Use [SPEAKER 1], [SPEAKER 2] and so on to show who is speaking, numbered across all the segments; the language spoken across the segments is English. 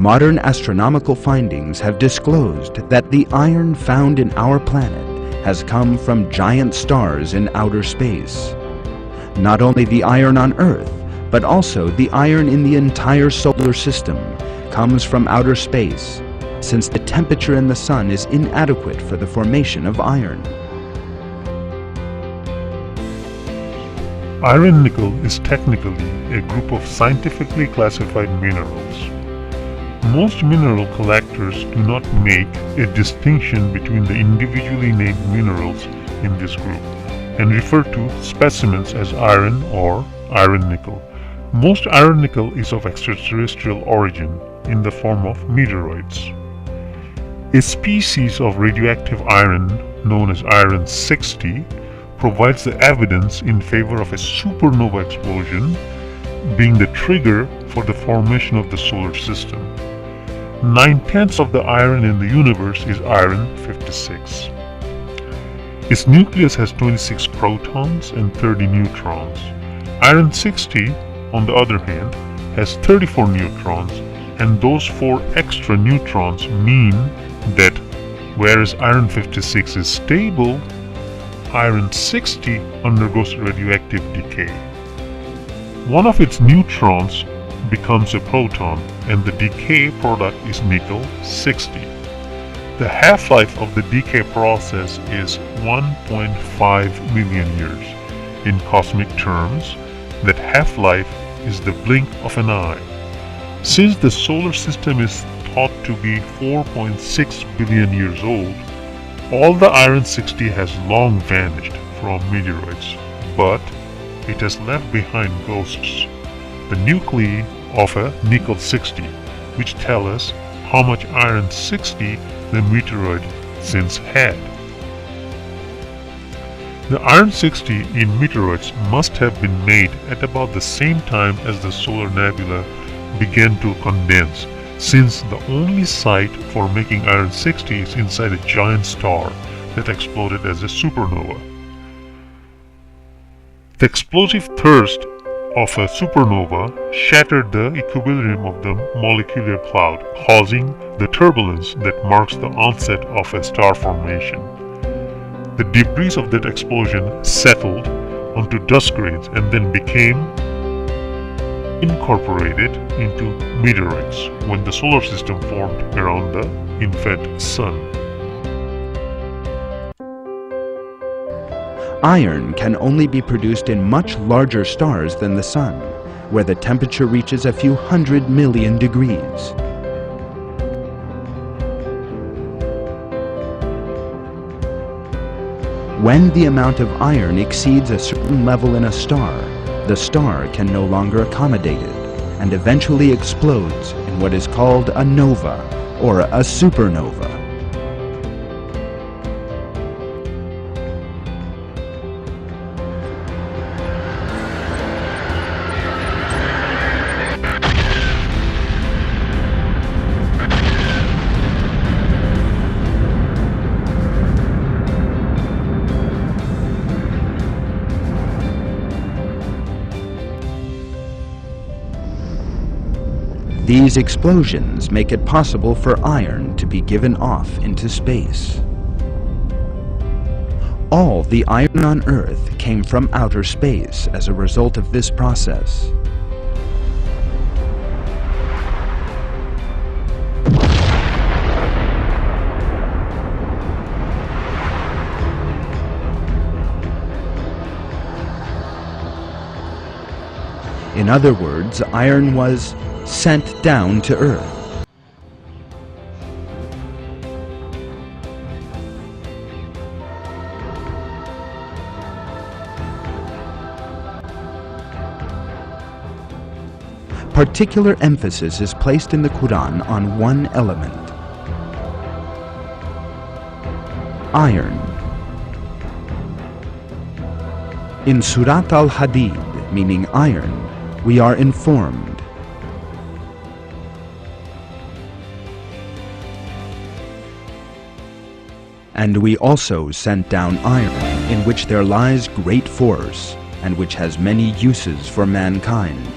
[SPEAKER 1] modern astronomical findings have disclosed that the iron found in our planet has come from giant stars in outer space. Not only the iron on Earth, but also the iron in the entire solar system comes from outer space, since the temperature in the sun is inadequate for the formation of iron.
[SPEAKER 2] Iron-nickel is technically a group of scientifically classified minerals. Most mineral collectors do not make a distinction between the individually named minerals in this group and refer to specimens as iron or iron-nickel. Most iron-nickel is of extraterrestrial origin in the form of meteoroids. A species of radioactive iron known as iron-60 provides the evidence in favor of a supernova explosion being the trigger for the formation of the solar system. 9/10 of the iron in the universe is iron-56. Its nucleus has 26 protons and 30 neutrons. Iron-60, on the other hand, has 34 neutrons, and those 4 extra neutrons mean that whereas iron-56 is stable, iron-60 undergoes radioactive decay. One of its neutrons becomes a proton, and the decay product is nickel-60. The half-life of the decay process is 1.5 million years. In cosmic terms, that half-life is the blink of an eye. Since the solar system is thought to be 4.6 billion years old, all the iron-60 has long vanished from meteoroids, but it has left behind ghosts, the nuclei of a nickel-60, which tell us how much iron-60 the meteoroid since had. The iron-60 in meteoroids must have been made at about the same time as the solar nebula began to condense, since the only site for making iron-60 is inside a giant star that exploded as a supernova. The explosive thrust of a supernova shattered the equilibrium of the molecular cloud, causing the turbulence that marks the onset of a star formation. The debris of that explosion settled onto dust grains and then became incorporated into meteoroids when the solar system formed around the infant sun.
[SPEAKER 1] Iron can only be produced in much larger stars than the sun, where the temperature reaches a few 100 million degrees. When the amount of iron exceeds a certain level in a star, the star can no longer accommodate it and eventually explodes in what is called a nova or a supernova. These explosions make it possible for iron to be given off into space. All the iron on Earth came from outer space as a result of this process. In other words, iron was sent down to Earth. Particular emphasis is placed in the Quran on one element: iron. In Surat al-Hadid, meaning iron, we are informed, and we also sent down iron, in which there lies great force, and which has many uses for mankind.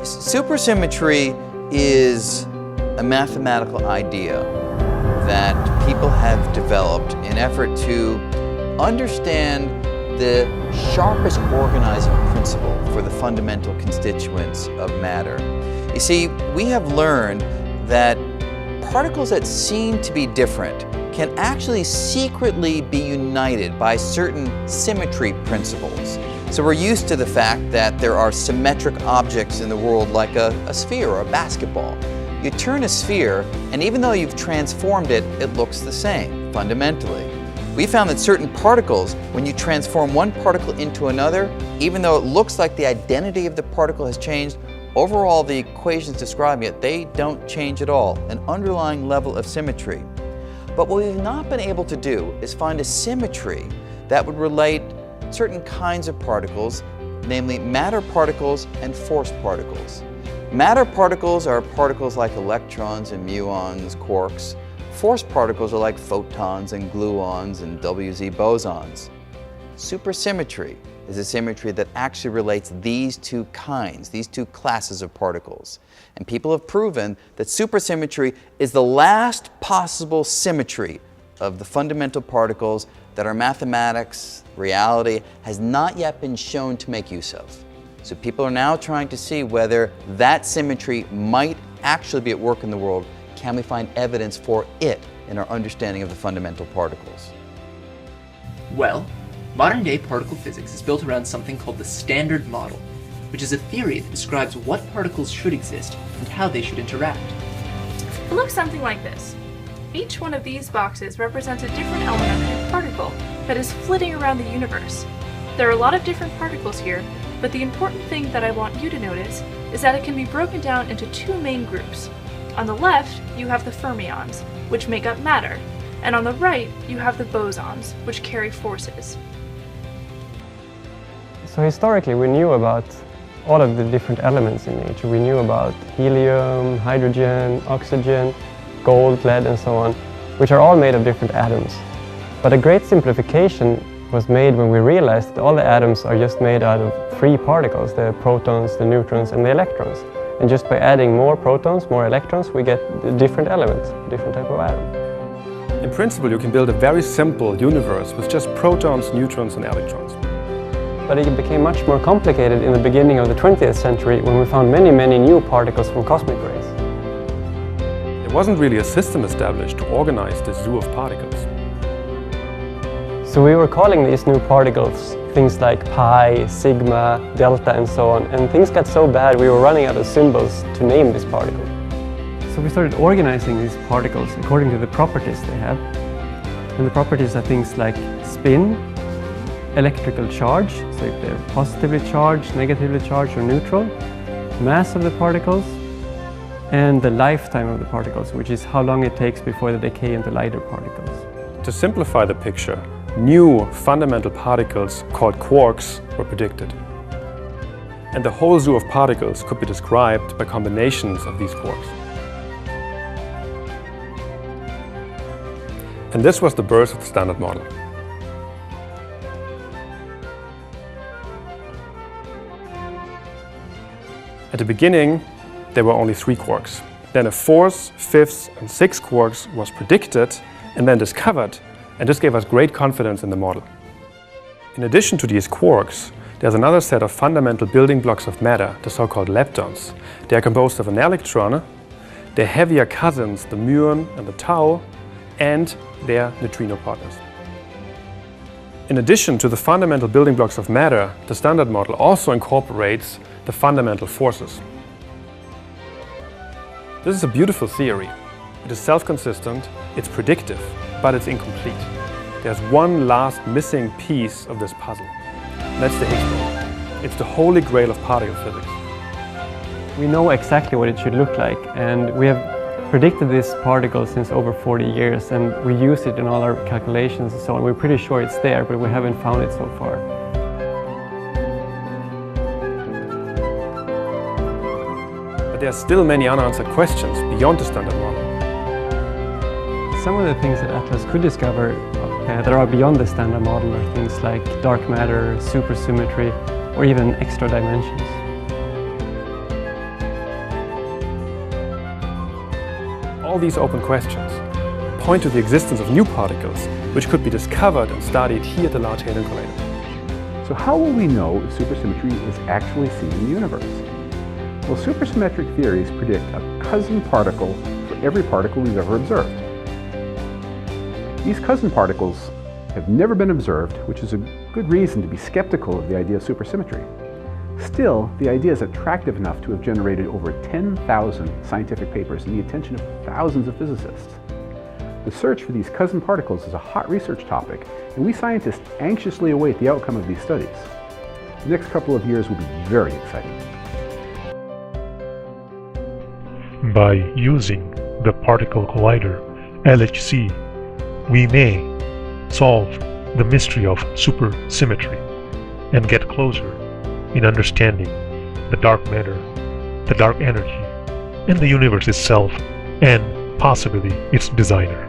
[SPEAKER 3] Supersymmetry is a mathematical idea that people have developed in effort to understand the sharpest organizing principle for the fundamental constituents of matter. You see, we have learned that particles that seem to be different can actually secretly be united by certain symmetry principles. So we're used to the fact that there are symmetric objects in the world like a sphere or a basketball. You turn a sphere, and even though you've transformed it, it looks the same, fundamentally. We found that certain particles, when you transform one particle into another, even though it looks like the identity of the particle has changed, overall the equations describing it, they don't change at all, an underlying level of symmetry. But what we've not been able to do is find a symmetry that would relate certain kinds of particles, namely matter particles and force particles. Matter particles are particles like electrons and muons, quarks. Force particles are like photons and gluons and WZ bosons. Supersymmetry is a symmetry that actually relates these two kinds, these two classes of particles. And people have proven that supersymmetry is the last possible symmetry of the fundamental particles that our mathematics, reality, has not yet been shown to make use of. So people are now trying to see whether that symmetry might actually be at work in the world. Can we find evidence for it in our understanding of the fundamental particles?
[SPEAKER 4] Well, modern-day particle physics is built around something called the Standard Model, which is a theory that describes what particles should exist and how they should interact.
[SPEAKER 5] It looks something like this. Each one of these boxes represents a different elementary particle that is flitting around the universe. There are a lot of different particles here, but the important thing that I want you to notice is that it can be broken down into two main groups. On the left, you have the fermions, which make up matter, and on the right, you have the bosons, which carry forces.
[SPEAKER 6] So historically, we knew about all of the different elements in nature. We knew about helium, hydrogen, oxygen, gold, lead, and so on, which are all made of different atoms. But a great simplification was made when we realized that all the atoms are just made out of three particles, the protons, the neutrons, and the electrons. And just by adding more protons, more electrons, we get a different element, a different type of atom.
[SPEAKER 7] In principle, you can build a very simple universe with just protons, neutrons, and electrons.
[SPEAKER 6] But it became much more complicated in the beginning of the 20th century when we found many, many new particles from cosmic rays.
[SPEAKER 7] There wasn't really a system established to organize this zoo of particles.
[SPEAKER 6] So we were calling these new particles things like pi, sigma, delta, and so on. And things got so bad we were running out of symbols to name this particle. So we started organizing these particles according to the properties they have. And the properties are things like spin, electrical charge, so if they're positively charged, negatively charged, or neutral, mass of the particles, and the lifetime of the particles, which is how long it takes before they decay into lighter particles.
[SPEAKER 7] To simplify the picture, new fundamental particles called quarks were predicted. And the whole zoo of particles could be described by combinations of these quarks. And this was the birth of the Standard Model. At the beginning, there were only 3 quarks. Then a 4th, 5th, and 6th quarks was predicted and then discovered, and this gave us great confidence in the model. In addition to these quarks, there's another set of fundamental building blocks of matter, the so-called leptons. They are composed of an electron, their heavier cousins, the muon and the tau, and their neutrino partners. In addition to the fundamental building blocks of matter, the Standard Model also incorporates the fundamental forces. This is a beautiful theory. It is self-consistent, it's predictive, but it's incomplete. There's one last missing piece of this puzzle. That's the Higgs boson. It's the holy grail of particle physics.
[SPEAKER 6] We know exactly what it should look like, and we have predicted this particle since over 40 years, and we use it in all our calculations and so on. We're pretty sure it's there, but we haven't found it so far.
[SPEAKER 7] But there are still many unanswered questions beyond the Standard Model.
[SPEAKER 6] Some of the things that Atlas could discover that are beyond the Standard Model are things like dark matter, supersymmetry, or even extra dimensions.
[SPEAKER 7] All these open questions point to the existence of new particles which could be discovered and studied here at the Large Hadron Collider.
[SPEAKER 8] So how will we know if supersymmetry is actually seen in the universe? Well, supersymmetric theories predict a cousin particle for every particle we've ever observed. These cousin particles have never been observed, which is a good reason to be skeptical of the idea of supersymmetry. Still, the idea is attractive enough to have generated over 10,000 scientific papers and the attention of thousands of physicists. The search for these cousin particles is a hot research topic, and we scientists anxiously await the outcome of these studies. The next couple of years will be very exciting.
[SPEAKER 2] By using the particle collider, LHC, we may solve the mystery of supersymmetry and get closer in understanding the dark matter, the dark energy, and the universe itself, and possibly its designer.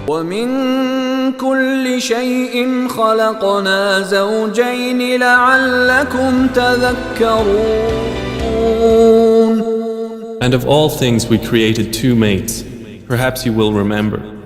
[SPEAKER 9] ومن كل شيء خلقنا زوجين لعلكم تذكرون.
[SPEAKER 10] And of all things we created two mates. Perhaps you will remember.